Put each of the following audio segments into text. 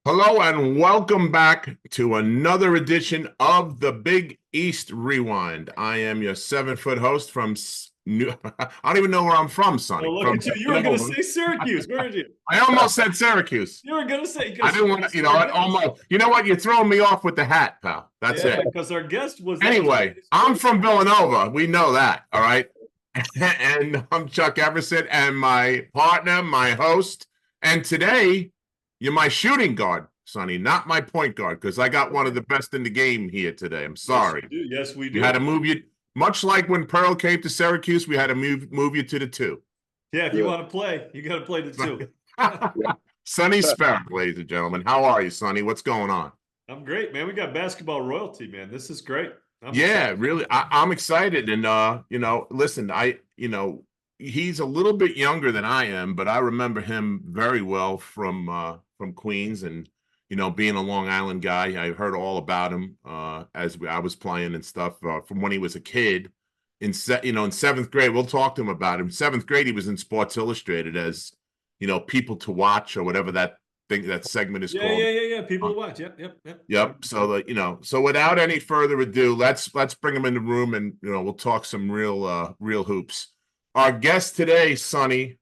Hello and welcome back to another edition of the Big East Rewind. I am your 7-foot host from New. I don't even know where I'm from, Oh, Sonny. look From at you. You were going to Nova. say Syracuse, weren't you? I almost said Syracuse. You were going to say, I because didn't want to, almost. You know what? You're throwing me off with the hat, pal. That's yeah, it. because our guest was Anyway, actually I'm from Villanova. We know that, all right? And I'm Chuck Eversett and my partner, my host. And today, you're my shooting guard, Sonny, not my point guard, because I got one of the best in the game here today. I'm Yes, sorry. we do. Yes, we We had to do. move you, much like when Pearl came to Syracuse, we had to move you to the 2. Yeah, if you Yeah. want to play, you got to play the 2. Sonny Sparrow, ladies and gentlemen. How are you, Sonny? What's going on? I'm great, man. We got basketball royalty, man. This is great. I'm Yeah, excited. really. I'm excited. And listen, he's a little bit younger than I am, but I remember him very well from Queens and being a Long Island guy. I heard all about him I was playing and stuff from when he was a kid in 7th grade. We'll talk to him about him. 7th grade, he was in Sports Illustrated as, people to watch or whatever that segment is called. Yeah. People to watch. Yep. Yep. So without any further ado, let's bring him in the room and we'll talk some real hoops. Our guest today, Sonny,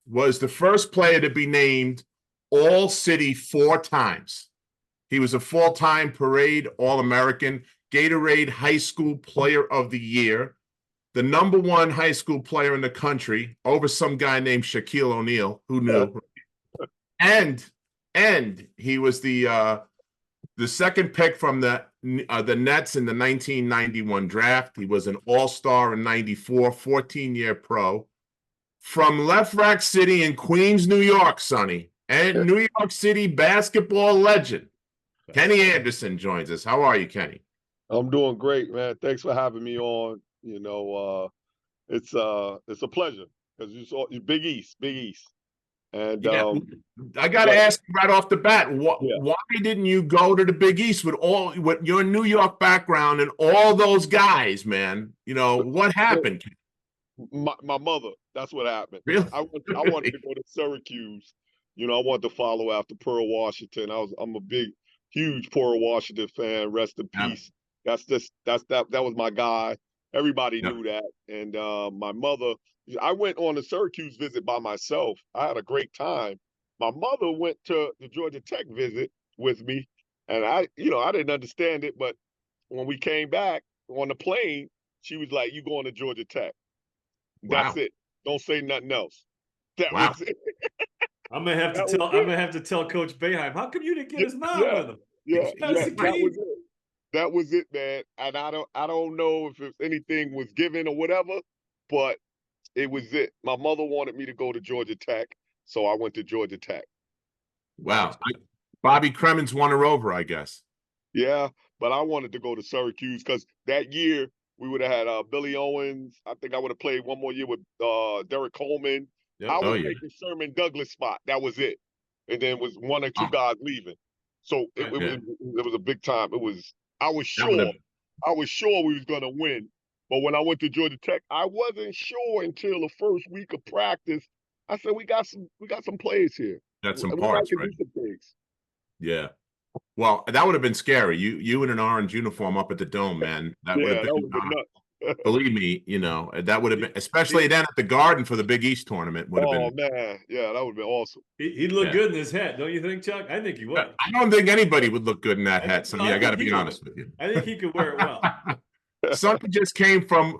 was the first player to be named All City 4 times. He was a full-time Parade All-American, Gatorade High School Player of the Year, the #1 high school player in the country over some guy named Shaquille O'Neal, who knew, and he was the second pick from the Nets in the 1991 draft. He was an all-star in 94, 14-year pro. From Left Rack City in Queens, New York, Sonny, and New York City basketball legend, Kenny Anderson joins us. How are you, Kenny? I'm doing great, man. Thanks for having me on. It's a pleasure because you Big East, and Yeah, I got to ask you right off the bat, yeah. why didn't you go to the Big East with your New York background and all those guys, man? What happened? My mother. That's what happened. Really? I wanted to go to Syracuse. I wanted to follow after Pearl Washington. I'm a huge Pearl Washington fan. Rest in Yeah. peace. That was my guy. Everybody Yeah. knew that. And my mother, I went on a Syracuse visit by myself. I had a great time. My mother went to the Georgia Tech visit with me, and I didn't understand it, but when we came back on the plane, she was like, "You going to Georgia Tech?" That's Wow. it. Don't say nothing else. That Wow. was it. I'm gonna have to tell Coach Boeheim. How come you didn't get his mom Yeah, with him? yeah, That's yeah. the That key. was it. That was it, man. And I don't know if anything was given or whatever, but it was it. My mother wanted me to go to Georgia Tech, so I went to Georgia Tech. Wow. Bobby Cremins won her over, I guess. Yeah, but I wanted to go to Syracuse because that year we would have had Billy Owens. I think I would have played one more year with Derek Coleman. I Yep. was Oh, yeah. taking Sherman Douglas spot. That was it. And then was one or two Oh, guys leaving. So it, Right. it, yeah. it was a big time. I was That would have. sure we was gonna win. But when I went to Georgia Tech, I wasn't sure until the first week of practice. I said we got some players here. Got some We might parts, can right? do some things. Yeah. Well, that would have been scary. You in an orange uniform up at the Dome, man. That would have Yeah, that been, would have been nuts. believe me, that would have been, especially then at the Garden for the Big East tournament, would have Oh been. man, yeah, that would have been awesome. He'd look Yeah. good in his hat, don't you think, Chuck? I think he would. I don't think anybody would look good in that hat, No, Sonny. I got to be honest with you. I think he could wear it well. Sonny just came from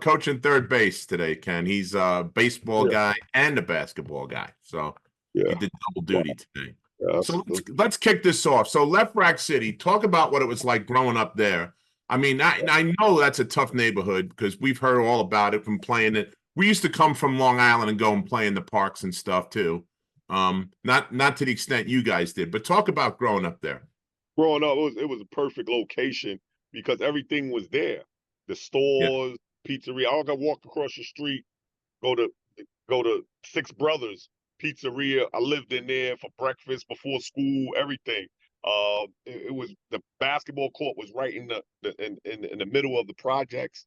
coaching third base today, Ken. He's a baseball guy and a basketball guy, so he Yeah, did double duty today. yeah. So let's kick this off. So Left Rack City, talk about what it was like growing up there. I mean, I know that's a tough neighborhood because we've heard all about it from playing it. We used to come from Long Island and go and play in the parks and stuff too. Not to the extent you guys did, but talk about growing up there. Growing up, it was a perfect location because everything was there. The Yeah. stores, pizzeria. I could walk across the street, go to Six Brothers Pizzeria. I lived in there for breakfast, before school, everything. It was the basketball court was right in the middle of the projects.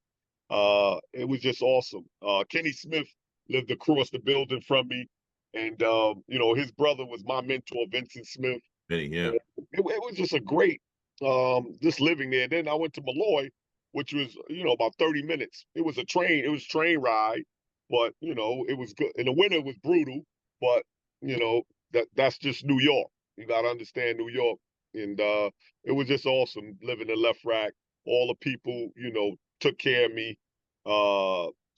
It was just awesome. Kenny Smith lived across the building from me, and his brother was my mentor, Vincent Smith. Vinny, yeah. It was just a great just living there. Then I went to Malloy, which was, about 30 minutes. It was train ride, but it was good. In the winter it was brutal, but that's just New York. You gotta understand New York. And it was just awesome living in Left Rack. All the people, took care of me.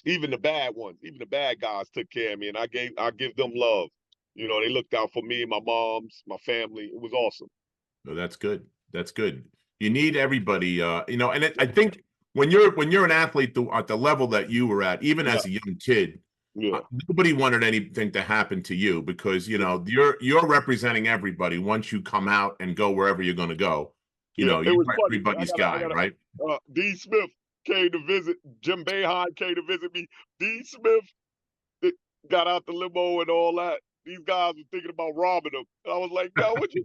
Even the bad ones, even the bad guys took care of me, and I give them love. They looked out for me, my moms, my family. It was awesome. No, that's good. That's good. You need everybody, and I think when you're an athlete at the level that you were at, even Yeah, as a young kid, yeah, nobody wanted anything to happen to you because you're representing everybody once you come out and go wherever you're going to go. yeah. It You're was funny. everybody's guy, I got right? D. Smith came to visit. Jim Boeheim came to visit me. D. Smith got out the limo and all that. These guys were thinking about robbing him. And I was like, "No, what you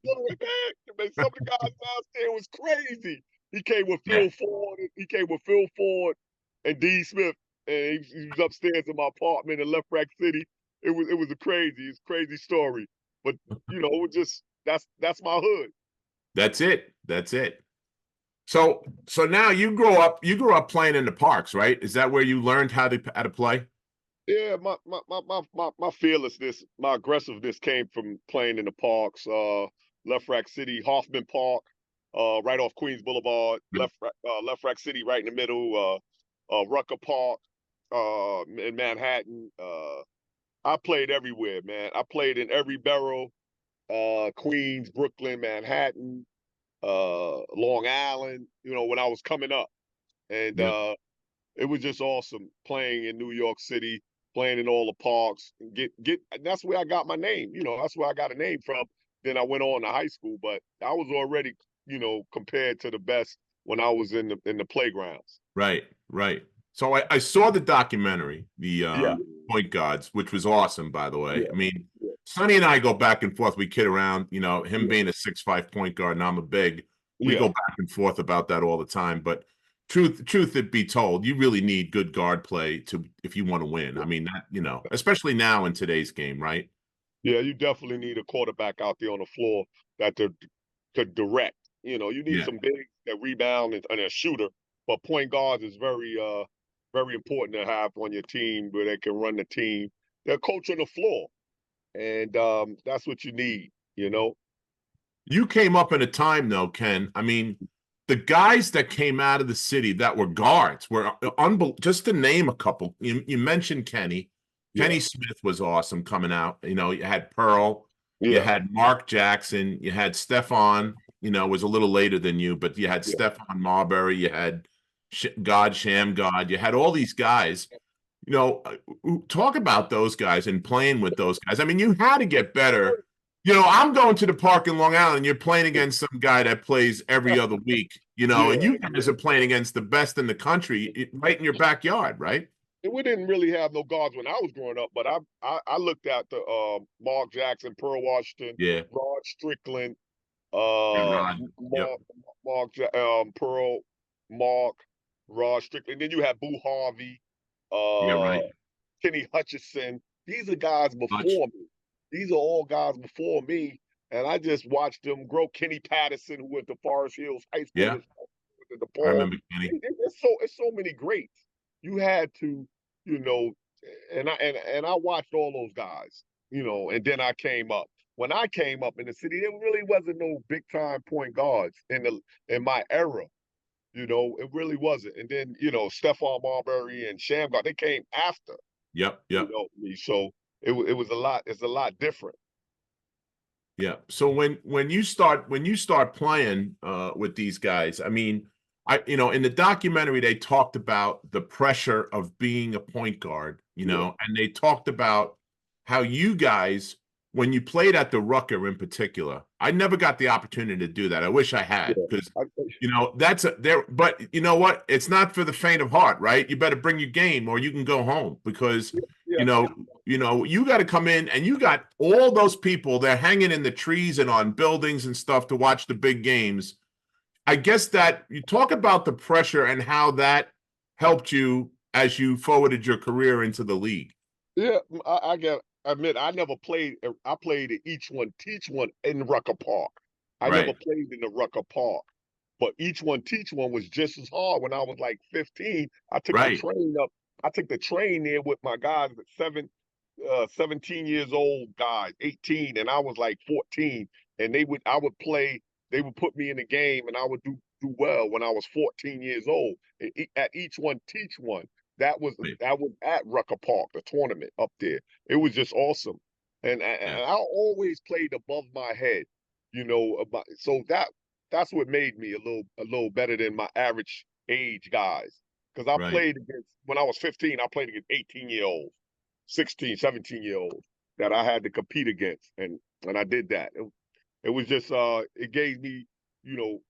doing, man?" Man, some of the guys downstairs was crazy. He came with Yeah. Phil Ford. He came with Phil Ford and D. Smith, and he was upstairs in my apartment in Left Rack City. It was a crazy story. But it was just that's my hood. That's it. That's it. So now you grew up playing in the parks, right? Is that where you learned how to play? Yeah, my fearlessness, my aggressiveness came from playing in the parks. Left Rack City, Hoffman Park, right off Queens Boulevard. Left Rack City, right in the middle. Rucker Park, in Manhattan. I played everywhere, man. I played in every borough. Queens, Brooklyn, Manhattan, Long Island. When I was coming up, and Yeah. it was just awesome playing in New York City, playing in all the parks. And that's where I got my name. That's where I got a name from. Then I went on to high school, but I was already, compared to the best when I was in the playgrounds. Right, right. So I saw the documentary, the Yeah, Point Guards, which was awesome, by the way. yeah, I mean, yeah, Sonny and I go back and forth. We kid around, him yeah, being a 6'5" point guard and I'm a big. We yeah, go back and forth about that all the time. But truth it be told, you really need good guard play if you want to win. I mean, especially now in today's game, right? yeah. You definitely need a quarterback out there on the floor that could direct. You need Yeah. some bigs that rebound and a shooter, but point guards is very important to have on your team where they can run the team. They're coach on the floor, and that's what you need. You came up in a time though, Ken. I mean, the guys that came out of the city that were guards were unbelievable. Just to name a couple, you mentioned Kenny. Yeah, Kenny Smith was awesome coming out. You had Pearl, you yeah, had Mark Jackson, you had Stefan. Was a little later than you, but you had yeah. Stefan Marbury, you had God Sham God, you had all these guys. Talk about those guys and playing with those guys. I mean, you had to get better. I'm going to the park in Long Island. You're playing against some guy that plays every other week, Yeah, and you guys are playing against the best in the country right in your backyard, right? and we didn't really have no guards when I was growing up, but I looked at the Mark Jackson, Pearl Washington, Yeah. Rod Strickland, And uh, Rod. Yep. Pearl, Mark, Rod Strickland. Then you have Boo Harvey, Yeah, uh, right. Kenny Hutchison. These are guys Much. before me. These are all guys before me, and I just watched them grow. Kenny Patterson, who went to Forest Hills High School, Yeah. in the I Paul. remember Kenny. It's so many greats. You had to, you know, and I watched all those guys, and then I came up. When I came up in the city, there really wasn't no big time point guards in my era. It really wasn't. And then, Stephon Marbury and Shamgar, they came after, Yep. Yep. me. So it was a lot. It's a lot different. Yeah. So when you start playing with these guys, I mean, in the documentary they talked about the pressure of being a point guard, Yeah, and they talked about how you guys, when you played at the Rucker in particular, I never got the opportunity to do that. I wish I had yeah. because I, that's there. But you know what? It's not for the faint of heart, right? You better bring your game or you can go home because yeah, you know you got to come in and you got all those people they're hanging in the trees and on buildings and stuff to watch the big games. I guess that you talk about the pressure and how that helped you as you forwarded your career into the league. yeah. I get admit I never played. I played at each one, teach one in Rucker Park. I never Right. played in the Rucker Park, but each one, teach one was just as hard. When I was like 15, I took the Right. train up. I took the train there with my guys at 17 years old guys, 18, and I was like 14. And I would play. They would put me in the game, and I would do well when I was 14 years old. At each one, teach one. Right. That was at Rucker Park, the tournament up there. It was just awesome, and Yeah. I always played above my head, so that's what made me a little better than my average age guys. Because I Right. played against when I was 15, I played against 18-year-olds, 16, 17-year-olds that I had to compete against, and I did that. It was just it gave me,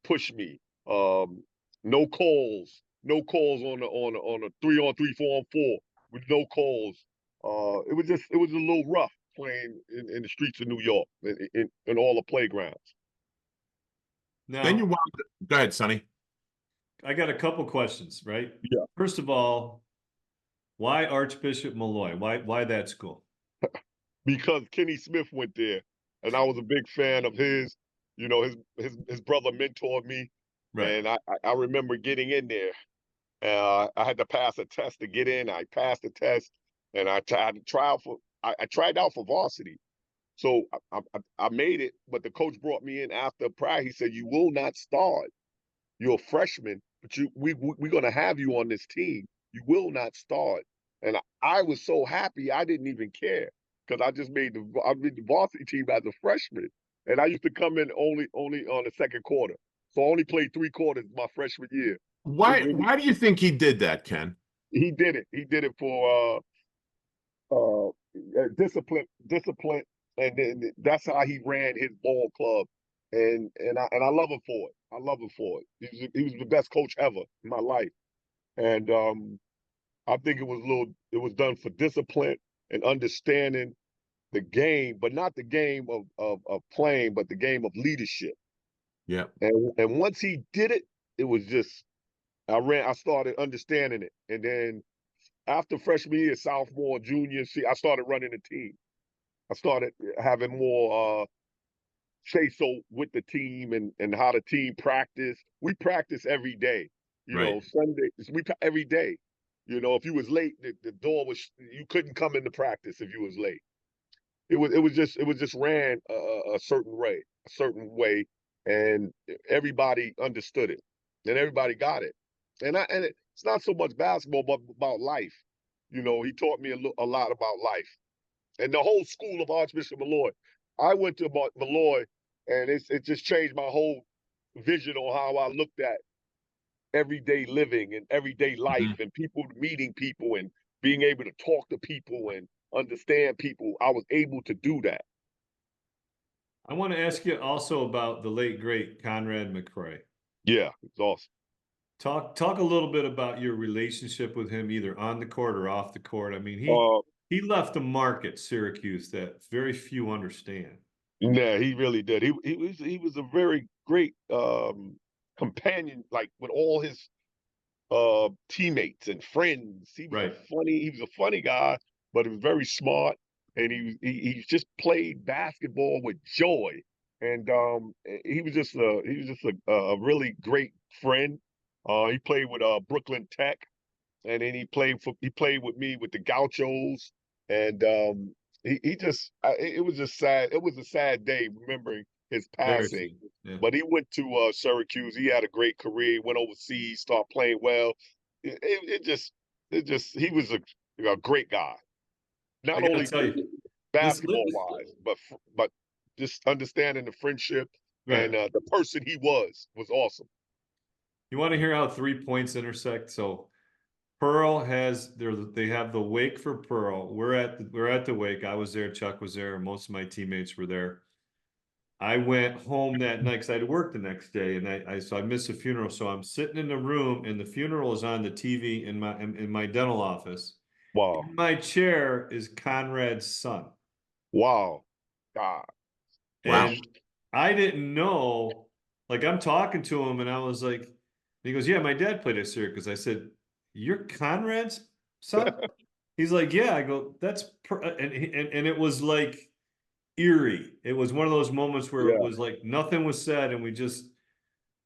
push me. Um, no calls on a 3-on-3, 4-on-4 with no calls. It was a little rough playing in the streets of New York in all the playgrounds. Then you Now, wound. Go ahead, Sonny. I got a couple questions, right? Yeah, First of all, why Archbishop Malloy? Why that school? because Kenny Smith went there, and I was a big fan of his. His brother mentored me, Right. and I remember getting in there. I had to pass a test to get in. I passed the test, and I tried out for varsity. So I made it, but the coach brought me in after practice. He said, "You will not start. You're a freshman, but we're gonna have you on this team. You will not start." And I was so happy I didn't even care because I made the varsity team as a freshman, and I used to come in only on the second quarter. So I only played 3 quarters my freshman year. Why? Why do you think he did that, Ken? He did it. He did it for discipline, and then that's how he ran his ball club, and I love him for it. I love him for it. He was the best coach ever in my life, and I think it was done for discipline and understanding the game, but not the game of playing, but the game of leadership. Yeah. And once he did it, it was just I started understanding it, and then after freshman year, sophomore, junior, I started running the team. I started having more say so with the team and how the team practice. We practice every day. Right. Sunday every day. If you was late, the door was you couldn't come into practice if you was late. It was just ran a certain way, and everybody understood it, and everybody got it. It's not so much basketball, but about life. He taught me a lot about life and the whole school of Archbishop Malloy. I went to Malloy, and it just changed my whole vision on how I looked at everyday living and everyday life Mhm. and people meeting people and being able to talk to people and understand people. I was able to do that. I want to ask you also about the late great Conrad McCrae. Yeah, it's awesome. Talk a little bit about your relationship with him, either on the court or off the court. I mean, Uh, he left a mark at Syracuse that very few understand. yeah, he really did. He was a very great companion, like with all his teammates and friends. Right. He was a funny guy, but he was very smart, and he just played basketball with joy. And he was just a really great friend. He played with Brooklyn Tech, and then he played with me with the Gauchos, and he just it was just sad. It was a sad day remembering his Very passing. few. Yeah. But he went to Syracuse. He had a great career. He went overseas, started playing well. It just he was a great guy. I Not gotta only tell you, basketball wise, but just understanding the friendship right. and the person he was awesome. You want to hear how 3 points intersect? So Pearl they have the wake for Pearl. We're at the wake. I was there, Chuck was there, most of my teammates were there. I went home that night because I had to work the next day, and so I missed the funeral. So I'm sitting in the room, and the funeral is on the TV in my dental office. Wow, In my chair is Conrad's son, wow, God, Wow. and I didn't know. Like I'm talking to him, and I was like, he goes, "Yeah, my dad played at Syracuse." I said, "You're Conrad's son?" He's like, yeah. I go, and it was like eerie. It was one of those moments where it Yeah. was like nothing was said, and we just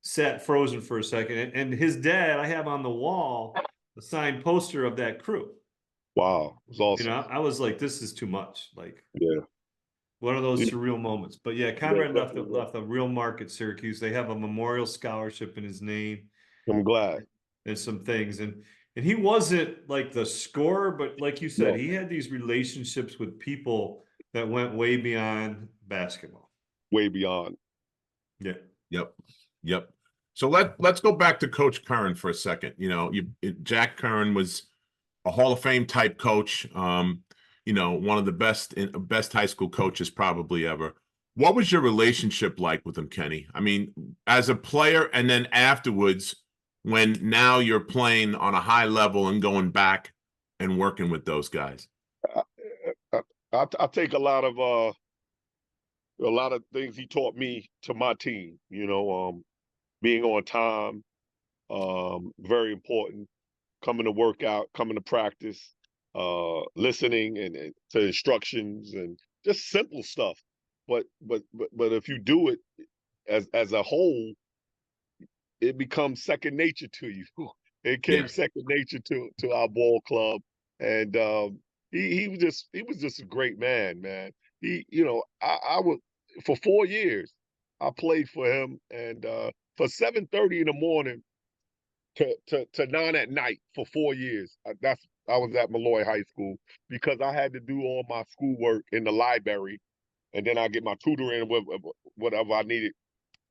sat frozen for a second. And his dad, I have on the wall a signed poster of that crew. Wow. It was You awesome. know, I was like, this is too much. Like Yeah. one of those Yeah, surreal moments. But yeah, yeah, Conrad definitely. left a real mark at Syracuse. They have a memorial scholarship in his name I'm glad. and some things. And he wasn't like the scorer, but like you said, No, he had these relationships with people that went way beyond basketball. way beyond. Yeah. Yep. Yep. So let's go back to Coach Curran for a second. You know, Jack Curran was a Hall of Fame type coach. You know, one of the best high school coaches probably ever. What was your relationship like with him, Kenny? I mean, as a player, and then afterwards, when now you're playing on a high level and going back and working with those guys. I, I take a lot of things he taught me to my team. You know, being on time, very important. Coming to work out, coming to practice, listening and to instructions and just simple stuff. But if you do it as a whole, it becomes second nature to you. It Yeah. came second nature to our ball club, and he was just a great man, man. He, you know, I would for 4 years I played for him, and for 7:30 in the morning to 9 at night for 4 years. I was at Malloy High School because I had to do all my schoolwork in the library, and then I get my tutoring whatever I needed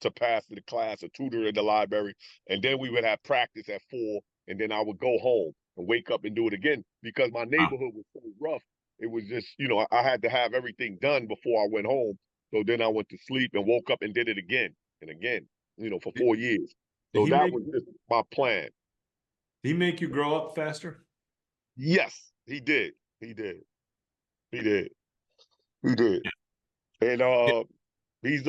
to pass the class, a tutor in the library, and then we would have practice at 4, and then I would go home and wake up and do it again because my Wow. neighborhood was so rough. It was just, you know, I had to have everything done before I went home. So then I went to sleep and woke up and did it again and again, you know, for 4 years. Did So he that make was just my plan. you grow up faster? Yes, he did. He did. He did. He did. And he's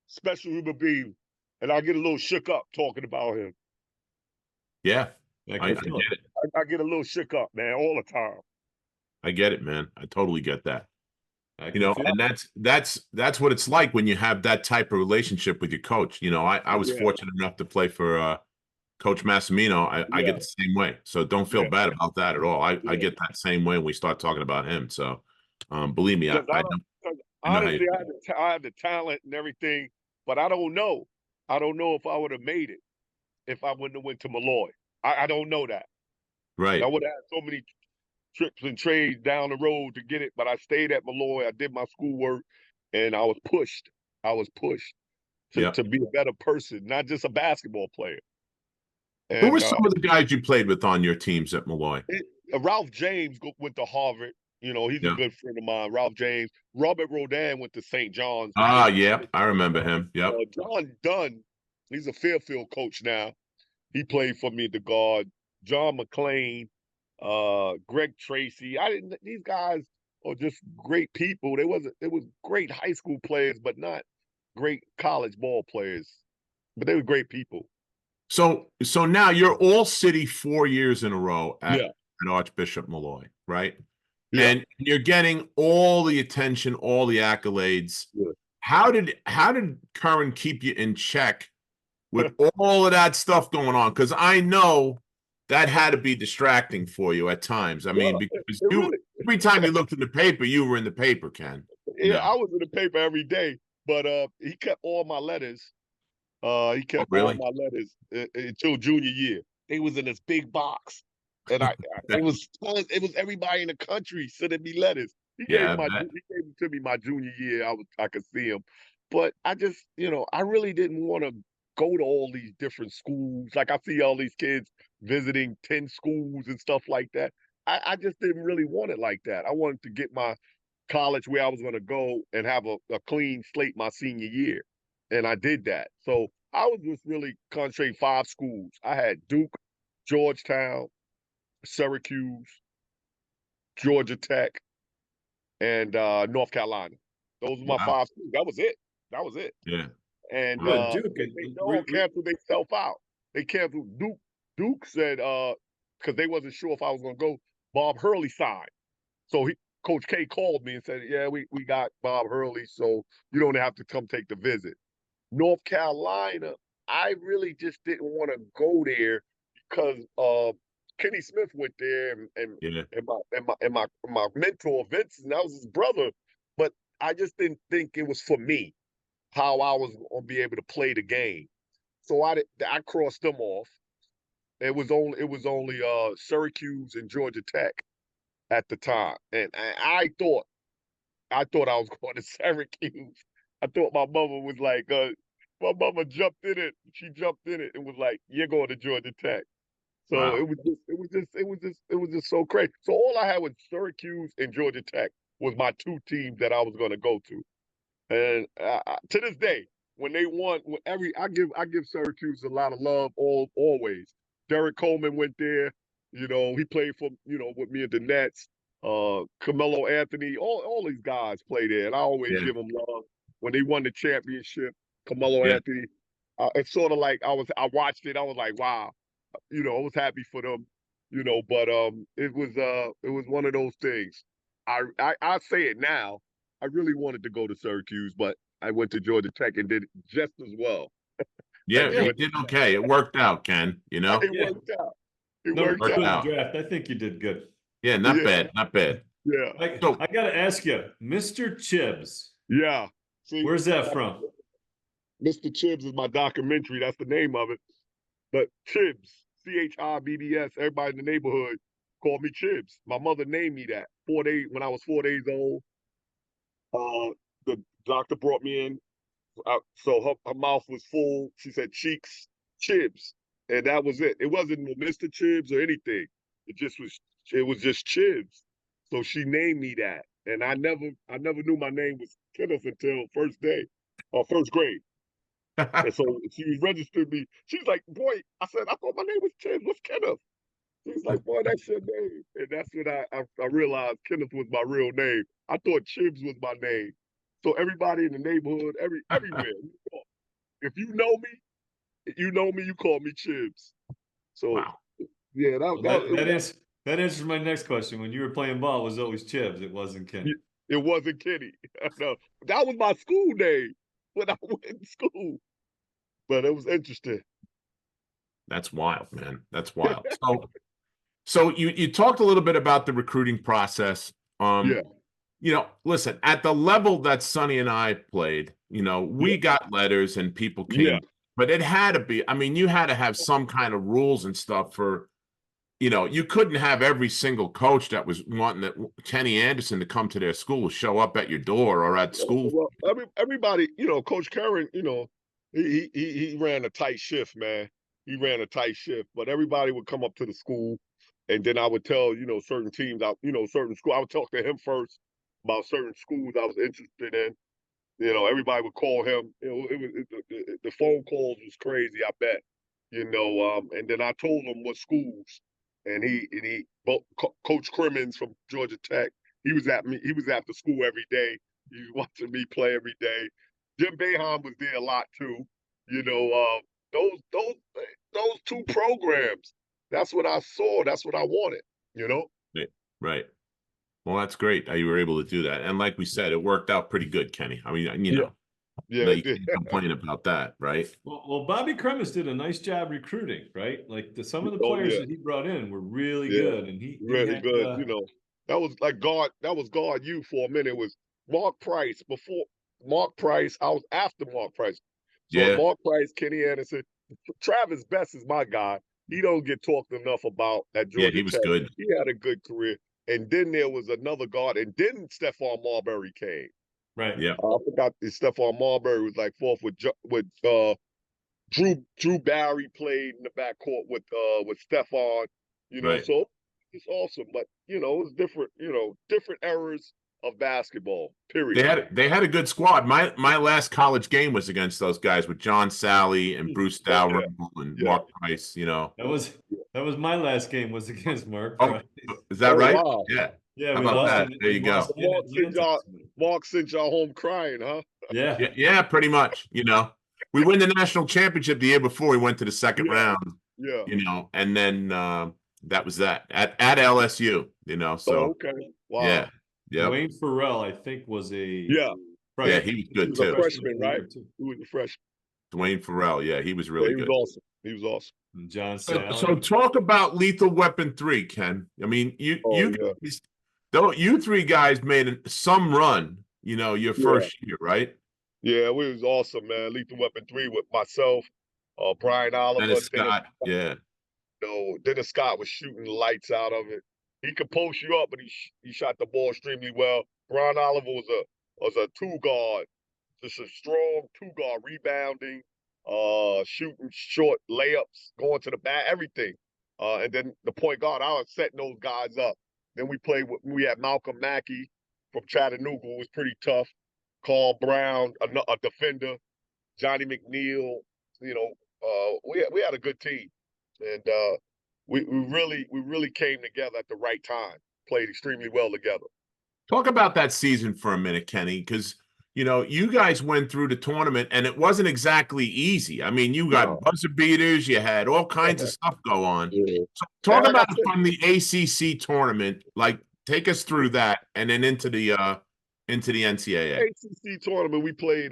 special human being. And I get a little shook up talking about him. Yeah. I I can feel get it. it. I get a little shook up, man, all the time. I get it, man. I totally get that. I You can know, feel and it. that's what it's like when you have that type of relationship with your coach. You know, I was Yeah, fortunate enough to play for Coach Massimino. I yeah, get the same way. So don't feel yeah, bad about that at all. I yeah. get that same way when we start talking about him. So believe me, Because I don't. know, Cause I know how you honestly, feel. I have the talent and everything, but I don't know. I don't know if I would have made it if I wouldn't have went to Malloy. I don't know that. I Right. would have had so many trips and trades down the road to get it, but I stayed at Malloy. I did my schoolwork, and I was pushed. I was pushed Yeah. to be a better person, not just a basketball player. Who were And some of the guys you played with on your teams at Malloy? Ralph James went to Harvard. You know, he's a Yeah. good friend of mine. Ralph James. Robert Rodin went to St. John's. Ah, yeah, I remember him. Yep. John Dunn, he's a Fairfield coach now. He played for me at the guard. John McClain, Greg Tracy. I didn't. These guys are just great people. They was great high school players, but not great college ball players. But they were great people. So now you're all city 4 years in a row at Yeah, Archbishop Malloy, right? yeah, And you're getting all the attention, all the accolades. yeah. How did Curran keep you in check with all of that stuff going on? Because I know that had to be distracting for you at times. I mean, Well, because it you really. every time you looked in the paper, you were in the paper, Ken. You Yeah, know. I was in the paper every day, but he kept all my letters. He Oh, kept all really? my letters until junior year. They was in this big box, and it was everybody in the country sending me letters. Yeah, I He bet. gave them to me my junior year. I could see him, but I just, you know, I really didn't want to go to all these different schools. Like I see all these kids visiting 10 schools and stuff like that. I just didn't really want it like that. I wanted to get my college where I was going to go and have a clean slate my senior year. And I did that. So I was just really concentrating 5 schools. I had Duke, Georgetown, Syracuse, Georgia Tech, and North Carolina. Those were my Wow. 5 schools. That was it. That was it. Yeah. And You're Wow. at Duke. they all canceled themselves out. They canceled Duke. Duke said because they wasn't sure if I was gonna go. Bob Hurley signed. So Coach K called me and said, "Yeah, we got Bob Hurley, so you don't have to come take the visit." North Carolina, I really just didn't want to go there because Kenny Smith went there Yeah. and my mentor Vince, and that was his brother. But I just didn't think it was for me how I was gonna be able to play the game. So I crossed them off. It was only Syracuse and Georgia Tech at the time, and I thought I was going to Syracuse. I thought my mother was like, my mama jumped in it. She jumped in it and was like, "You're going to Georgia Tech." So Wow. it was just so crazy. So all I had was Syracuse and Georgia Tech was my two teams that I was going to go to. And to this day, when they won, I give Syracuse a lot of love always. Derek Coleman went there. He played for with me at the Nets. Carmelo Anthony, all these guys play there, and I always Yeah. give them love. When they won the championship, Carmelo Yeah. Anthony, it's sort of like I watched it. I was like, wow, I was happy for them. But it was one of those things. I say it now. I really wanted to go to Syracuse, but I went to Georgia Tech and did just as well Yeah. at Yeah. You Georgia did Tech. okay. It worked out, Ken. It Yeah. worked out. It Number worked two Worked in the out. out. draft. I think you did good. Yeah. Not Yeah, bad. Not bad. yeah, So I got to ask you, Mr. Chibbs, yeah. See, where's that from? Mr. Chibbs is my documentary. That's the name of it. But Chibbs, Chibbs. Everybody in the neighborhood called me Chibbs. My mother named me that. When I was 4 days old, the doctor brought me in. So her mouth was full. She said cheeks, Chibbs, and that was it. It wasn't Mr. Chibbs or anything. It was just Chibbs. So she named me that, and I never knew my name was Kenneth until first grade. And so she registered me. She's like, "Boy," I said, "I thought my name was Chibbs. What's Kenneth?" She's like, "Boy, that's your name." And that's when I realized Kenneth was my real name. I thought Chibbs was my name. So everybody in the neighborhood, everywhere, if you know me, you call me Chibbs. So wow. yeah, Well, that answers my next question. When you were playing ball, it was always Chibbs. It wasn't Kenny. it wasn't Kenny. No, that was my school name when I went to school. But it was interesting. That's wild, man. That's wild. So you talked a little bit about the recruiting process. Yeah, Listen, at the level that Sonny and I played, we yeah, got letters and people yeah. came, but it had to be, I mean, you had to have some kind of rules and stuff for, you couldn't have every single coach that was wanting Kenny Anderson to come to their school, show up at your door or at school. Well, everybody, Coach Karen, he ran a tight shift, man. He ran a tight shift, but everybody would come up to the school, and then I would tell, certain teams, certain school. I would talk to him first about certain schools I was interested in. Everybody would call him. The phone calls was crazy. I bet. And then I told him what schools, and Coach Crimmins from Georgia Tech. He was at me. He was after school every day. He was watching me play every day. Jim Boeheim was there a lot too. Those two programs. That's what I saw. That's what I wanted. Right. Right. Well, that's great that you were able to do that. And like we said, it worked out pretty good, Kenny. I mean, Yeah, they it did. can't complain about that, right? Well, Bobby Kremis did a nice job recruiting, right? Like some of the Oh players yeah, that he brought in were really yeah, good, and he really had good. That was like God. That was God. You for a minute it was Mark Price before Mark Price. I was after Mark Price. So Yeah. Mark Price, Kenny Anderson, Travis Best is my guy. He don't get talked enough about at Yeah, Georgia he was Tech. good. He had a good career. And then there was another guard, and then Stephon Marbury came. right. Yeah. I forgot Stephon Marbury was like fourth with Drew Barry played in the backcourt with Stephon. Right. So it's awesome. But it was different. Different eras of basketball. Period. They had a good squad. My last college game was against those guys with John Sally and Bruce Oh yeah, Dalrymple and yeah. Mark Price, That was my last game was against Mark Oh, Price. is that Oh right? wow. Yeah. Yeah, How we about lost that? There you go. in Atlanta. Mark sent y'all home crying, huh? Yeah. Yeah, pretty much. We win the national championship the year before we went to the second Yeah, round, yeah, and then That was that at LSU, Oh, so okay. Wow. yeah. Yep. Dwayne Farrell, I think, was a Yeah. Yeah, freshman. he was He good was a too. freshman, of the right? year, too. He was a freshman. Dwayne Farrell, yeah, he was Yeah, really he was good. awesome. He was awesome. And John So Sally. talk about Lethal Weapon 3, Ken. I mean, Oh, yeah. guys, though you three guys made some run, your Yeah. first year, right? Yeah, it was awesome, man. Lethal Weapon 3 with myself, Brian Oliver, Dennis Scott, yeah. Dennis Scott was shooting the lights out of it. He could post you up, but he shot the ball extremely well. Brian Oliver was a two guard, just a strong two guard, rebounding, shooting short layups, going to the back, everything. And then the point guard, I was setting those guys up. Then we had Malcolm Mackey from Chattanooga, who was pretty tough. Carl Brown, a defender. Johnny McNeil. We had a good team, and we really came together at the right time. Played extremely well together. Talk about that season for a minute, Kenny, because you guys went through the tournament and it wasn't exactly easy. I mean, you got No. buzzer beaters, you had all kinds of stuff go on. Yeah. So talk And like I about said, from the ACC tournament, like take us through that, and then into the NCAA. ACC tournament, we played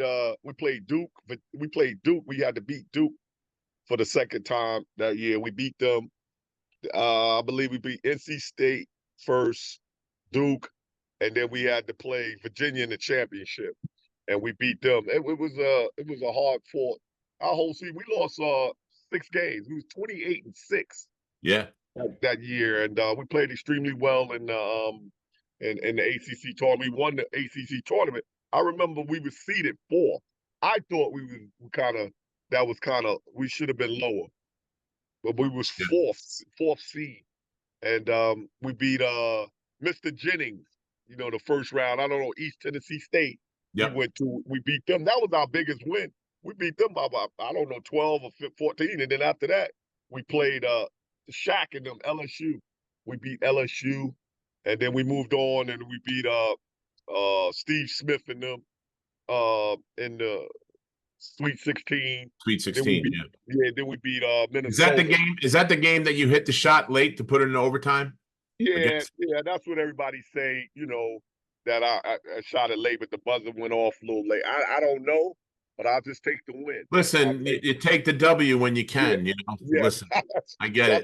Duke. But we played Duke. We had to beat Duke for the second time that year. We beat them. I believe we beat NC State first, Duke, and then we had to play Virginia in the championship, and we beat them. It was a hard fought. Our whole season, we lost 6 games. We was 28-6 Yeah, that year, and we played extremely well in the ACC tournament. We won the ACC tournament. I remember we were seeded 4th. I thought we should have been lower, but we was yeah, fourth seed, and we beat Mr. Jennings. The first round. I don't know, East Tennessee State. yep. We beat them. That was our biggest win. We beat them by about, I don't know, 12 or 14, and then after that we played Shaq and them LSU. We beat LSU, and then we moved on and we beat Steve Smith and them in the Sweet 16. Sweet Then we 16, beat, yeah. then we beat Is that the Minnesota. game? Is that the game that you hit the shot late to put it in overtime? Yeah, Against yeah, that's what everybody say. That I shot it late, but the buzzer went off a little late. I don't know, but I'll just take the win. Listen, you take the W when you can, Yeah, Listen, I get that's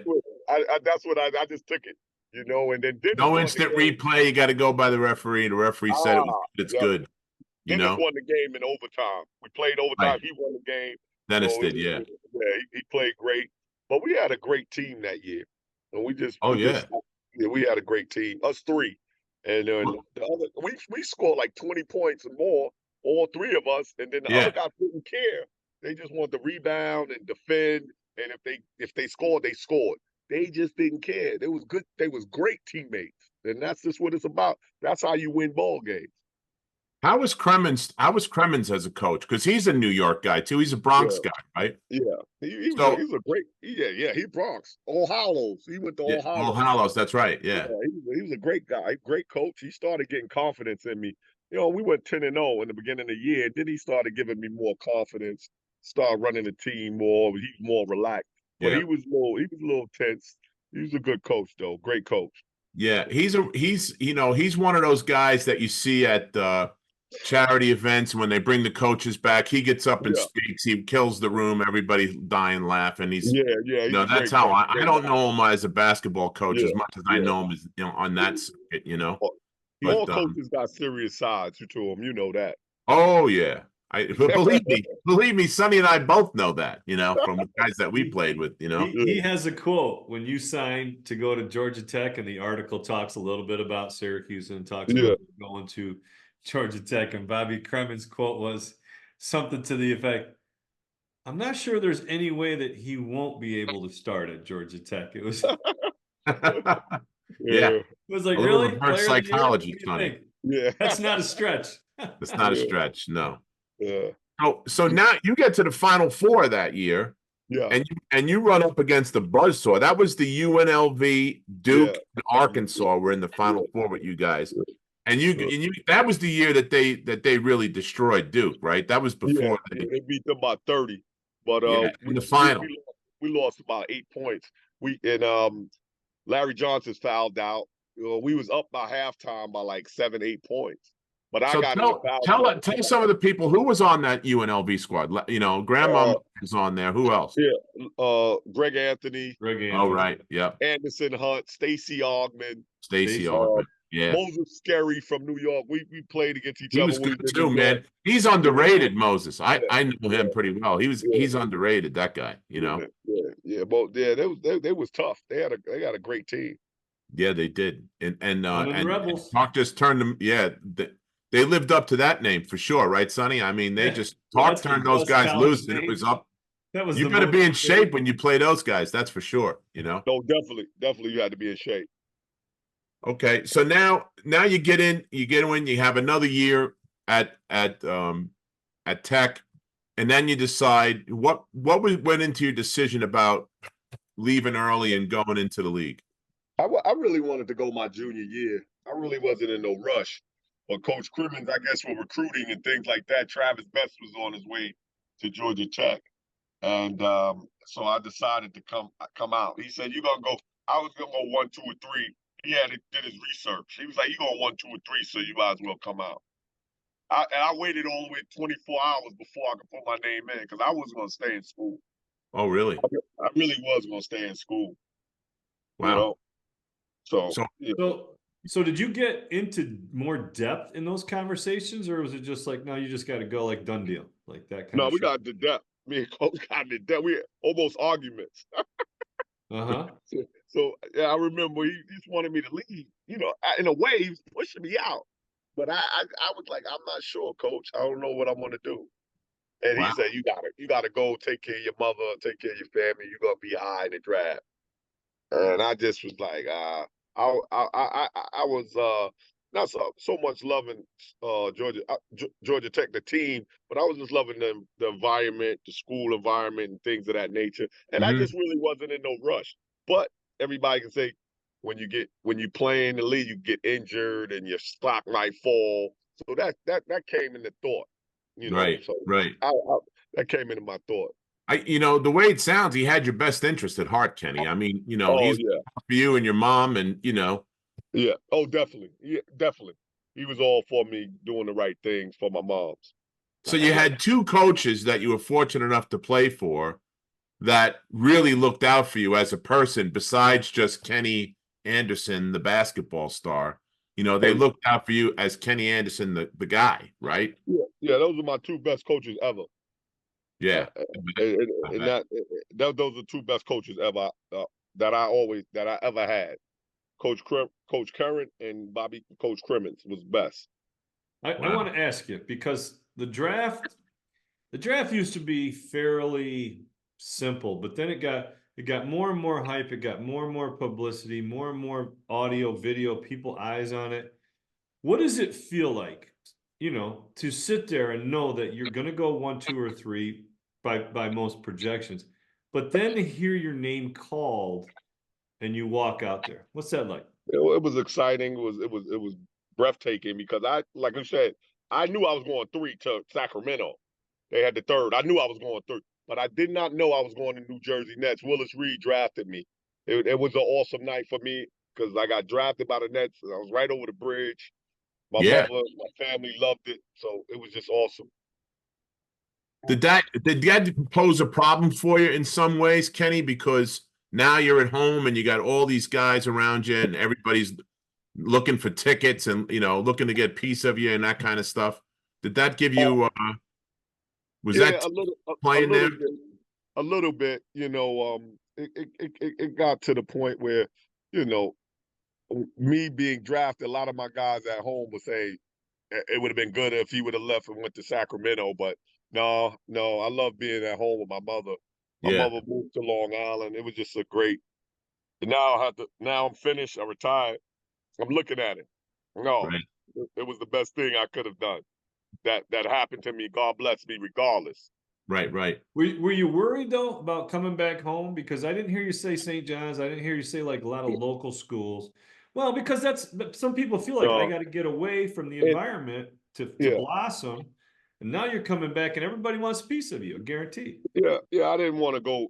it. what I just took it. And then Dennis No won the instant game. replay. You got to go by the referee. The referee said it's Yep. good. Dennis won the game in overtime. We played overtime. Right. He won the game. Dennis did, yeah. Yeah, he played great. But we had a great team that year. And we had a great team. Us 3. And then the other, we scored like 20 points or more, all 3 of us. And then the other guys didn't care. They just wanted to rebound and defend. And if they scored, they scored. They just didn't care. They was good. They was great teammates. And that's just what it's about. That's how you win ball games. How was Cremens? How was Cremens as a coach? Because he's a New York guy too. He's a Bronx guy, right? Yeah, he So- was a great. Yeah, he Bronx, All Hallows. He went to All Hallows. All Hallows, that's right. Yeah. He was a great guy, great coach. He started getting confidence in me. We went 10-0 in the beginning of the year. Then he started giving me more confidence. Started running the team more. He was more relaxed, but Yeah. he was a little tense. He was a good coach, though. Great coach. Yeah, he's one of those guys that you see at charity events when they bring the coaches back. He gets up and Yeah. speaks. He kills the room. Everybody's dying laughing. He's Yeah. He's a that's great how coach, I great don't guy. know him as a basketball coach as much as I Yeah. know him as on that circuit. All But coaches got serious sides to them. You know that. oh yeah, but believe me, Sonny and I both know that. From the guys that we played with. He has a quote when you signed to go to Georgia Tech, and the article talks a little bit about Syracuse and talks about going to Georgia Tech. And Bobby Cremens' quote was something to the effect, "I'm not sure there's any way that he won't be able to start at Georgia Tech." It was, Yeah. it was like, A little really? reverse Player of the year? psychology, What do you Sonny. think? Yeah. That's not a stretch. It's not a stretch, no. Yeah. So now you get to the Final Four that year. Yeah. And you run up against the buzzsaw. That was the UNLV, Duke, and Arkansas were in the Final Four with you guys. And you that was the year that they really destroyed Duke, right? That was before they beat them by 30. But in the final. We lost about 8 points. Larry Johnson's fouled out. We was up by halftime by like 7, 8 points. But I So got in the foul trouble. tell some of the people who was on that UNLV squad. You know, Grandma was on there. Who else? Yeah, Greg Anthony, Greg Oh, Anthony. right. Yep. Anderson Hunt, Stacy Ogman, Stacey Stacey. Altman. Yeah. Moses Scary from New York. We played against each He other was when we good was in too, New York. man. He's underrated, Moses. I know Yeah, him pretty well. yeah, He's underrated, that guy, you know. But they was tough. They got a great team. Yeah, they did. One of the Rebels. Talk just turned them. Yeah, they lived up to that name for sure, right, Sonny? I mean, they Yeah. just Well, Talk that's the turned those best guys college loose, and it name. was up. That was You the better be in most shape when you play those guys. That's for sure. You know. No, definitely, you had to be in shape. Okay, so now you get in, you have another year at Tech, and then you decide what went into your decision about leaving early and going into the league. I really wanted to go my junior year. I really wasn't in no rush. But Coach Crimmins, I guess, for recruiting and things like that, Travis Best was on his way to Georgia Tech. And so I decided to come out. He said, "You're gonna go." I was gonna go 1, 2, or 3. He did his research. He was like, "You're going 1, 2, or 3, so you might as well come out." I waited all the way 24 hours before I could put my name in because I was gonna stay in school. Oh, really? I really was gonna stay in school. Wow. You know? So did you get into more depth in those conversations, or was it just like, no, you just got to go, like, done deal, like that kind No, of we shit? got into depth. Me and Coach got into depth. We had almost arguments. Uh-huh. So yeah, I remember he just wanted me to leave. You know, in a way, he was pushing me out. But I was like, I'm not sure, Coach. I don't know what I'm gonna do. And Wow. he said, you gotta go take care of your mother, take care of your family. You're gonna be high in the draft. And I just was like, I was not so much loving Georgia Tech, the team, but I was just loving the environment, the school environment, and things of that nature. And I just really wasn't in no rush. But everybody can say when you play in the league, you get injured and your stock might fall. So that came into thought, you know. Right. So Right. that came into my thought. The way it sounds, he had your best interest at heart, Kenny. I mean, he's for you and your mom, and Yeah. Oh, definitely. Yeah, definitely. He was all for me doing the right things for my moms. So you had two coaches that you were fortunate enough to play for that really looked out for you as a person, besides just Kenny Anderson, the basketball star. They looked out for you as Kenny Anderson, the guy, right? Yeah, those are my two best coaches ever. Yeah. And those are two best coaches ever that I ever had. Coach Curran and Coach Crimmins was best. I want to ask you, because the draft used to be fairly simple, but then it got more and more hype. It got more and more publicity, more and more audio, video, people eyes on it. What does it feel like, to sit there and know that you're going to go 1, 2, or 3 by most projections, but then to hear your name called and you walk out there? What's that like? It was exciting. It was breathtaking because like I said, I knew I was going 3 to Sacramento. They had the 3rd. I knew I was going 3rd, but I did not know I was going to New Jersey Nets. Willis Reed drafted me. It was an awesome night for me because I got drafted by the Nets. And I was right over the bridge. My mother, my family loved it, so it was just awesome. Did that pose a problem for you in some ways, Kenny? Because now you're at home and you got all these guys around you, and everybody's looking for tickets and looking to get a piece of you and that kind of stuff. Did that give you? Was that playing there? A little bit. It got to the point where me being drafted. A lot of my guys at home would say it would have been good if he would have left and went to Sacramento, but no, I love being at home with my mother. My mother moved to Long Island. It was just a great. Now I'm finished. I retired. I'm looking at it. No, it was the best thing I could have done. That happened to me. God bless me, regardless. Right. Were you worried though about coming back home? Because I didn't hear you say St. John's. I didn't hear you say like a lot of local schools. Well, because some people feel like I got to get away from the environment to blossom. And now you're coming back and everybody wants a piece of you, I guarantee. Yeah, I didn't want to go.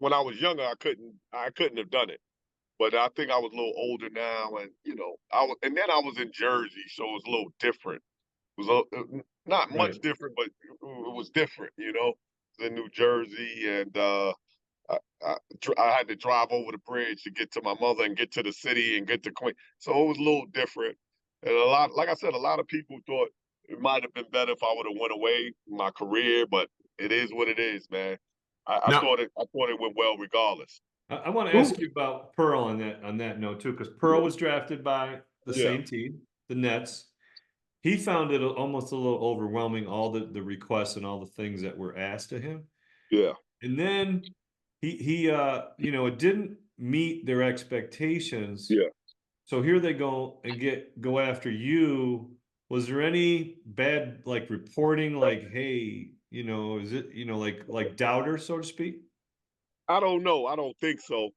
When I was younger, I couldn't have done it. but I think I was a little older now, and and then I was in Jersey, so it was a little different. It was not Right. much different, but it was different, in New Jersey, and I, I had to drive over the bridge to get to my mother and get to the city and get to Queen. So it was a little different. And like I said, a lot of people thought it might have been better if I would have went away in my career, but it is what it is, man. I Now, thought it went well regardless. I want to who? ask you about Pearl on that note too, because Pearl was drafted by the Yeah, same team, the Nets. He found it almost a little overwhelming, all the requests and all the things that were asked of him. yeah, And then it didn't meet their expectations. yeah. So here they go and go after you. Was there any bad like reporting, like, hey, is it, like doubter, so to speak? I don't know. I don't think so.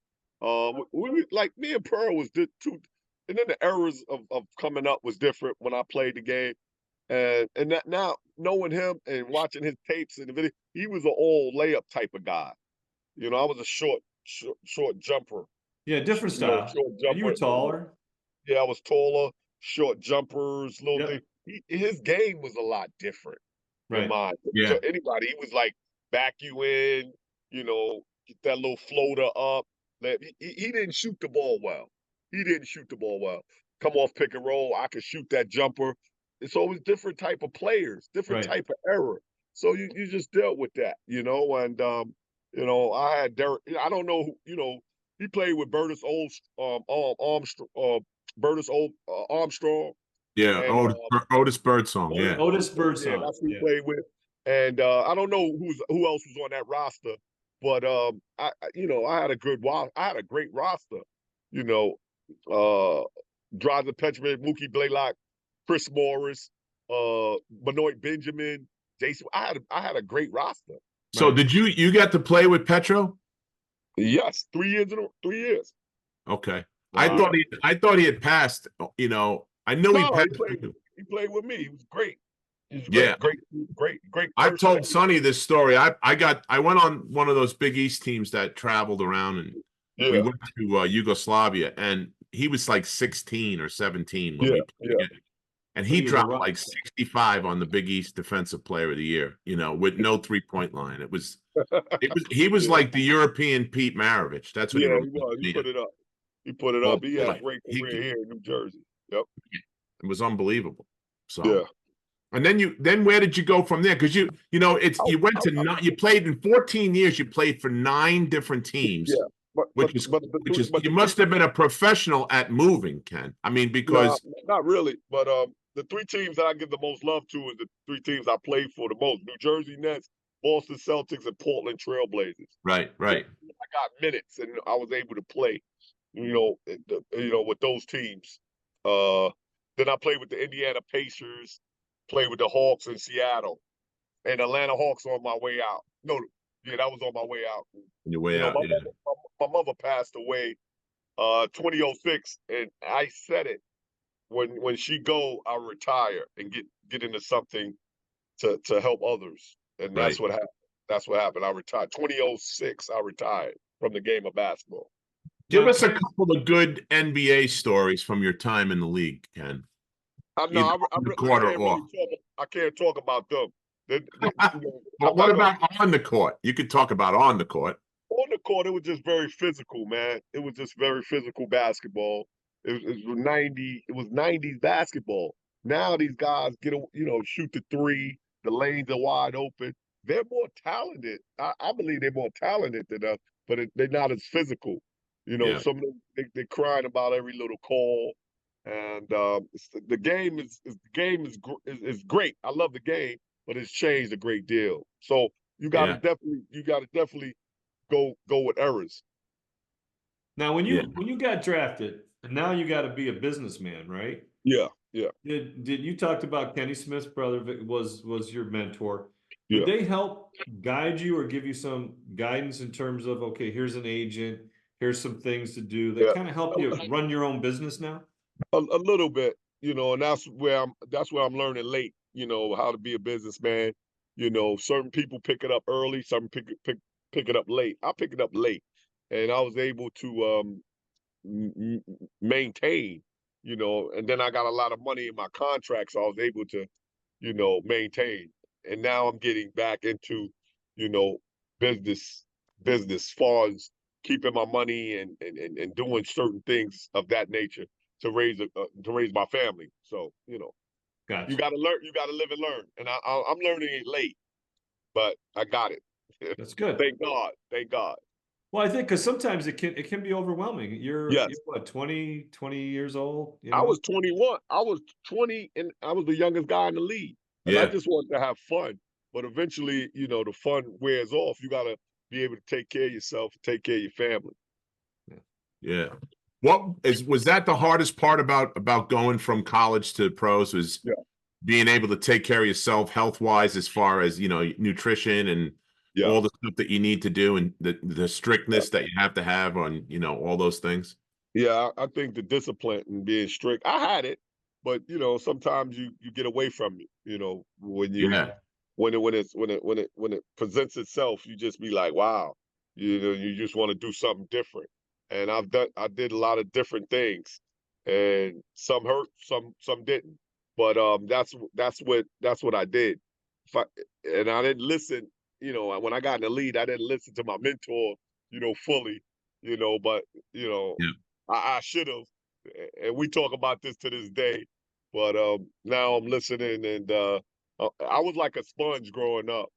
Like me and Pearl was two, and then the errors of coming up was different when I played the game. And that now knowing him and watching his tapes and the video, he was an all layup type of guy. I was a short jumper. Yeah, different style. Short And you were jumper. taller. Yeah, I was taller, short jumpers, little thing. Yep. His game was a lot different than Right. mine. Yeah. To anybody, he was like back you in, get that little floater up. He didn't shoot the ball well. He didn't shoot the ball well. Come off pick and roll, I could shoot that jumper. And so it was different type of players, different Right. type of error. So you just dealt with that, and I had Derek. I don't know, he played with Armstrong, Yeah, and Otis Birdsong. Yeah. Otis yeah, Birdsong. that's who he Yeah. played with. And I don't know who else was on that roster, but I had a I had a great roster. You know, uh, Draza Petrovic, Mookie Blaylock, Chris Morris, Benoit Benjamin, Jason. I had a great roster. So Right. did you get to play with Petro? Yes, 3 years. Okay. Wow. I thought he had passed, I knew he No, passed. he played with me. He was great. He was Yeah. great I've person. told Sonny this story. I went on one of those Big East teams that traveled around, and we Yeah, went to Yugoslavia, and he was like 16 or 17 when yeah, we played yeah. together. And So he he was a dropped rock like star. 65 on the Big East Defensive Player of the Year, with no 3-point line. He was Yeah, like the European Pete Maravich. That's what he yeah, he reminded was. He me of. put it up. He put it Oh up. He had a boy, great career here in New Jersey. Yep. it was unbelievable. Yeah. So, and then where did you go from there? Because you went to you played in 14 years. You played for 9 different teams, Yeah. But which is you must have been a professional at moving, Ken. I mean, no, because not really. But the 3 teams that I give the most love to is the 3 teams I played for the most: New Jersey Nets, Boston Celtics, and Portland Trailblazers. right, I got minutes, and I was able to play. With those teams. Uh, then I played with the Indiana Pacers, played with the Hawks in Seattle, and Atlanta Hawks on my way out. No, yeah, that was on my way out. on your way out. My Yeah, mother passed away 2006, and I said it when she go, I'll retire and get into something to help others, and right. that's what happened. That's what happened. I retired 2006. I retired from the game of basketball. Give Now, us a Ken, couple of good NBA stories from your time in the league, Ken. I know. Either on the court or off. I can't talk about them. But I'm what not gonna. about on the court? You could talk about on the court. On the court, it was just very physical, man. It was just very physical basketball. It was 90. It was 90s basketball. Now these guys shoot the three. The lanes are wide open. They're more talented. I believe they're more talented than us, but they're not as physical. Yeah, Some of them they're crying about every little call, and the game is great. I love the game, but it's changed a great deal. So yeah, you got to definitely go with errors. now when yeah. you got drafted, and now you got to be a businessman, right? Yeah, yeah, Did you talked about Kenny Smith's brother was your mentor? Did yeah. they help guide you or give you some guidance in terms of, okay, here's an agent, here's some things to do? They Yeah. kind of help you run your own business now? A little bit, and that's where I'm learning late, how to be a businessman. Certain people pick it up early, some pick it up late. I pick it up late, and I was able to maintain, and then I got a lot of money in my contract, so I was able to, maintain. And now I'm getting back into, you know, business, business, far as keeping my money and doing certain things of that nature to raise my family. So, you Gotcha. got to learn, you got to live and learn. And I'm learning it late, but I got it. That's good. Thank God. Thank God. Well, I think because sometimes it can be overwhelming. You're Yes. what, 20 years old, I was 21. I was 20 and I was the youngest guy in the league. And I Yeah. just wanted to have fun. But eventually, the fun wears off. You got to be able to take care of yourself, take care of your family. Yeah. Was that the hardest part about going from college to pros, was Yeah. being able to take care of yourself health wise, as far as, nutrition and Yeah. all the stuff that you need to do, and the strictness that you have to have on, all those things? Yeah, I think the discipline and being strict, I had it, but sometimes you get away from it. When you Yeah. when it presents itself, you just be like, wow, you just want to do something different. And I did a lot of different things, and some hurt, some didn't. But that's what I did. And I didn't listen. When I got in the lead, I didn't listen to my mentor, fully. But Yeah. I should have, and we talk about this to this day. But now I'm listening, and I was like a sponge growing up.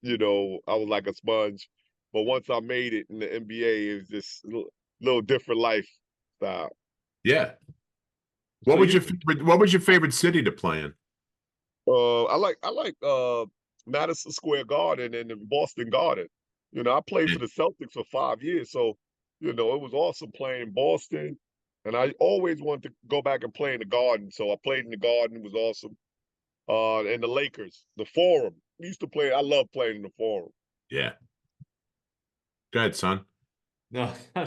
I was like a sponge, but once I made it in the NBA, it was just a little different lifestyle. Yeah. So What was your favorite city to play in? I like Madison Square Garden and the Boston Garden. I played Yeah. for the Celtics for 5 years, so it was awesome playing in Boston. And I always wanted to go back and play in the Garden, so I played in the Garden. It was awesome. And the Lakers, the Forum. We used to play. I love playing in the Forum. Yeah. Go ahead, son. No, I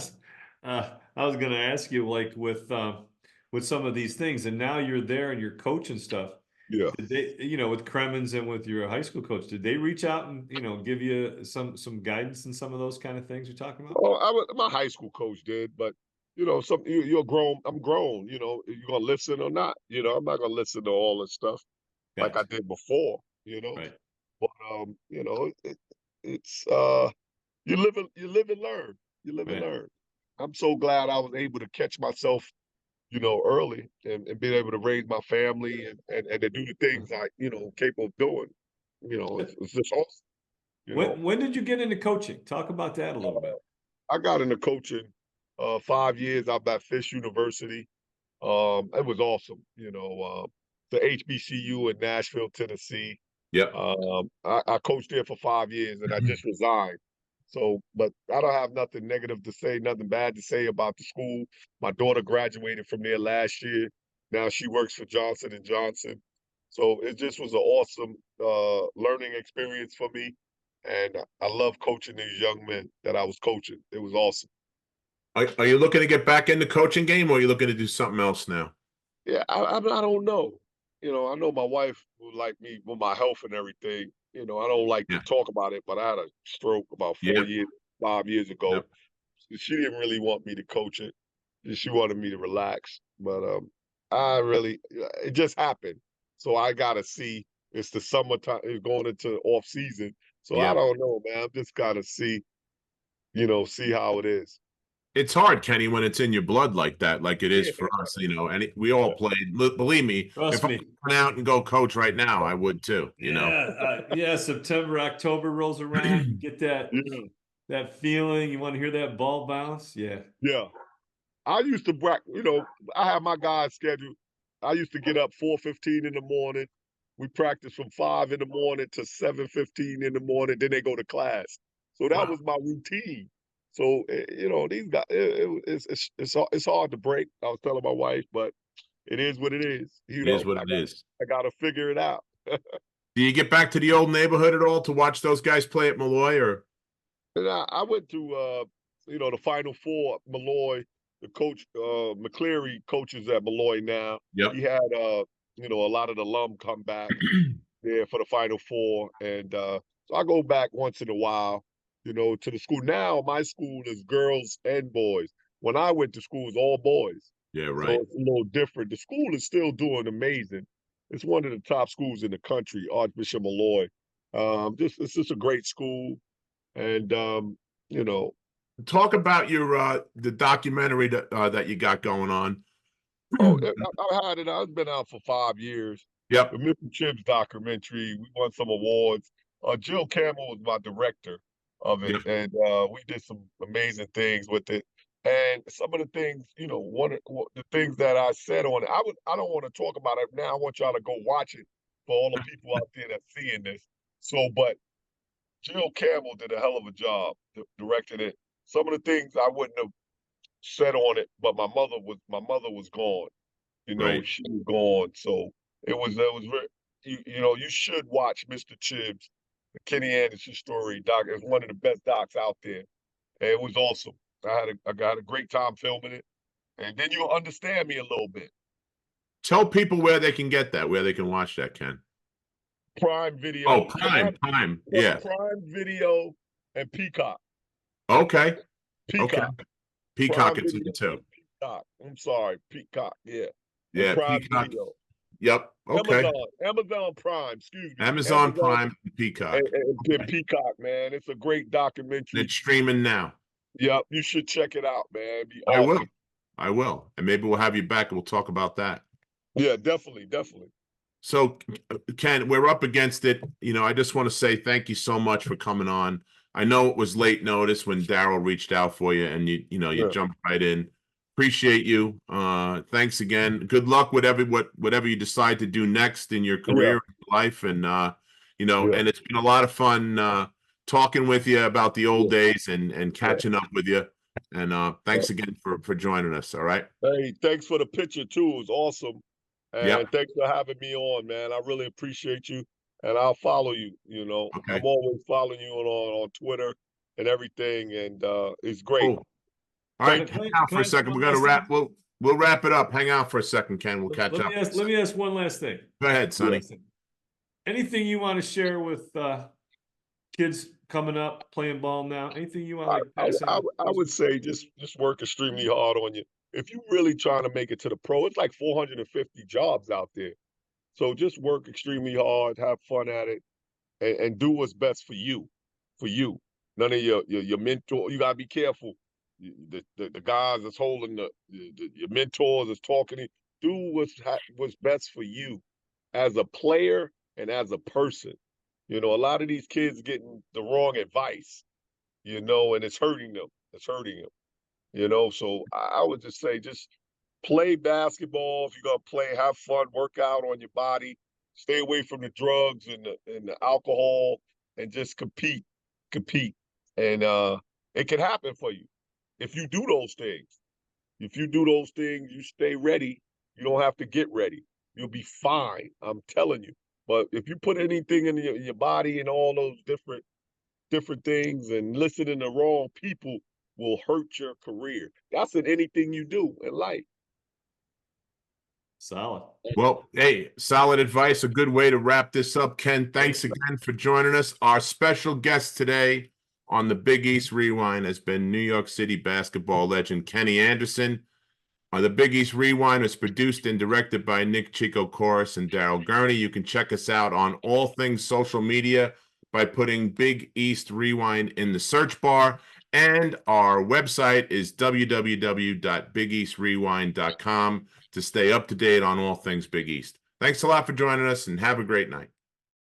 was going to ask you, like with some of these things, and now you're there and you're coaching stuff. Yeah. Did they, with Kremens and with your high school coach, did they reach out and give you some guidance in some of those kind of things you're talking about? Oh, my high school coach did, but you're grown. I'm grown. You gonna listen or not? I'm not gonna listen to all this stuff like I Gotcha. did before. Right. But it's you live and learn. You live and Right. learn. I'm so glad I was able to catch myself, early and being able to raise my family and to do the things I, capable of doing. It's just awesome. You know, When did you get into coaching? Talk about that a little bit. I got into coaching 5 years out at Fish University. It was awesome. The HBCU in Nashville, Tennessee. Yep. I coached there for 5 years and I just resigned. So, but I don't have nothing negative to say, nothing bad to say about the school. My daughter graduated from there last year. Now she works for Johnson and Johnson. So it just was an awesome learning experience for me. And I love coaching these young men that I was coaching. It was awesome. Are you looking to get back in the coaching game, or are you looking to do something else now? Yeah, I don't know. I know my wife would like me with my health and everything. I don't like to Yeah. talk about it, but I had a stroke about Yeah. 5 years ago. Yep. She didn't really want me to coach it. She wanted me to relax. But it just happened. So I gotta see. It's the summertime. It's going into off season. So I Yeah. don't know, man. I'm just gotta see. See how it is. It's hard, Kenny, when it's in your blood like that, like it is Yeah. for us. And we all played. Believe me, Trust if I me. went out and go coach right now, I would too. Yeah. September, October rolls around. You get Yeah. that feeling. You want to hear that ball bounce? Yeah. Yeah. I used to I have my guys scheduled. I used to get up 4:15 in the morning. We practice from 5 in the morning to 7:15 in the morning. Then they go to class. So that Wow. was my routine. So these guys, it's hard to break. I was telling my wife, but it is what it is. It is what it is. I gotta figure it out. Do you get back to the old neighborhood at all to watch those guys play at Malloy? Or And I went to the Final Four at Malloy. The coach McCleary coaches at Malloy now. Yep. He had a lot of the alum come back there for the Final Four, and so I go back once in a while, to the school. Now my school is girls and boys. when I went to school, it was all boys. Yeah, So right. it's a little different. The school is still doing amazing. It's one of the top schools in the country, Archbishop Malloy. It's just a great school, and you know, Talk about your the documentary that you got going on. oh, I've had it. It's been out for 5 years. The Yep. Mr. Chips documentary. We won some awards. Jill Campbell was my director of it, Yep. and we did some amazing things with it. And some of the things, the things that I said on it, I don't want to talk about it now. I want y'all to go watch it for all the people out there that's seeing this. So, but Jill Campbell did a hell of a job directing it. Some of the things I wouldn't have said on it, but my mother was gone. Right. She was gone. So it was very you should watch Mr. Chibbs, the Kenny Anderson story doc. It's one of the best docs out there. And it was awesome. I got a great time filming it. And then you'll understand me a little bit. Tell people where they can get that, where they can watch that, Ken. Prime Video. Oh, Prime. Yeah. Prime Video and Peacock. Okay. Okay. Peacock. Peacock, Prime it's Video in too. and Peacock. I'm sorry, Peacock. Yeah. And Yeah, Prime Peacock. Video. Yep. Okay. Amazon Prime. Excuse me. Amazon Prime, Peacock. And Peacock, man. It's a great documentary. It's streaming now. Yep, you should check it out, man. It'd be I will. awesome. I will. And maybe we'll have you back and we'll talk about that. Yeah, definitely. So, Ken, we're up against it. I just want to say thank you so much for coming on. I know it was late notice when Daryl reached out for you, and you Yeah. jumped right in. Appreciate you. Thanks again. Good luck with whatever you decide to do next in your career and life, and and it's been a lot of fun talking with you about the old days and catching up with you. And thanks again for joining us. All right. Hey, thanks for the picture too. It was awesome. And Yep. thanks for having me on, man. I really appreciate you. And I'll follow you, Okay. I'm always following you on Twitter and everything. And it's great. Cool. All right, hang out for a second. We're gonna wrap. We'll wrap it up. Hang out for a second, Ken. We'll catch up. Let me ask one last thing. Go ahead, Sonny. Anything you want to share with kids coming up playing ball now? Anything you want to pass on? I would say just work extremely hard on you. If you're really trying to make it to the pro, it's like 450 jobs out there. So just work extremely hard, have fun at it, and do what's best for you. For you. None of your mentor. You gotta be careful. The guys that's holding your mentors that's talking to you. Do what's best for you as a player and as a person. A lot of these kids getting the wrong advice, and it's hurting them. So I would just say, just play basketball. If you're gonna play, have fun, work out on your body, stay away from the drugs and the alcohol, and just compete. And it can happen for you if you do those things. If you do those things, you stay ready. You don't have to get ready. You'll be fine. I'm telling you. But if you put anything in your body and all those different things and listening to wrong people will hurt your career. That's in anything you do in life. Solid. Well, hey, solid advice. A good way to wrap this up. Ken, thanks again for joining us. Our special guest today on the Big East Rewind has been New York City basketball legend Kenny Anderson. The Big East Rewind is produced and directed by Nick Chico Chorus and Daryl Gurney. You can check us out on all things social media by putting Big East Rewind in the search bar. And our website is www.bigeastrewind.com to stay up to date on all things Big East. Thanks a lot for joining us and have a great night.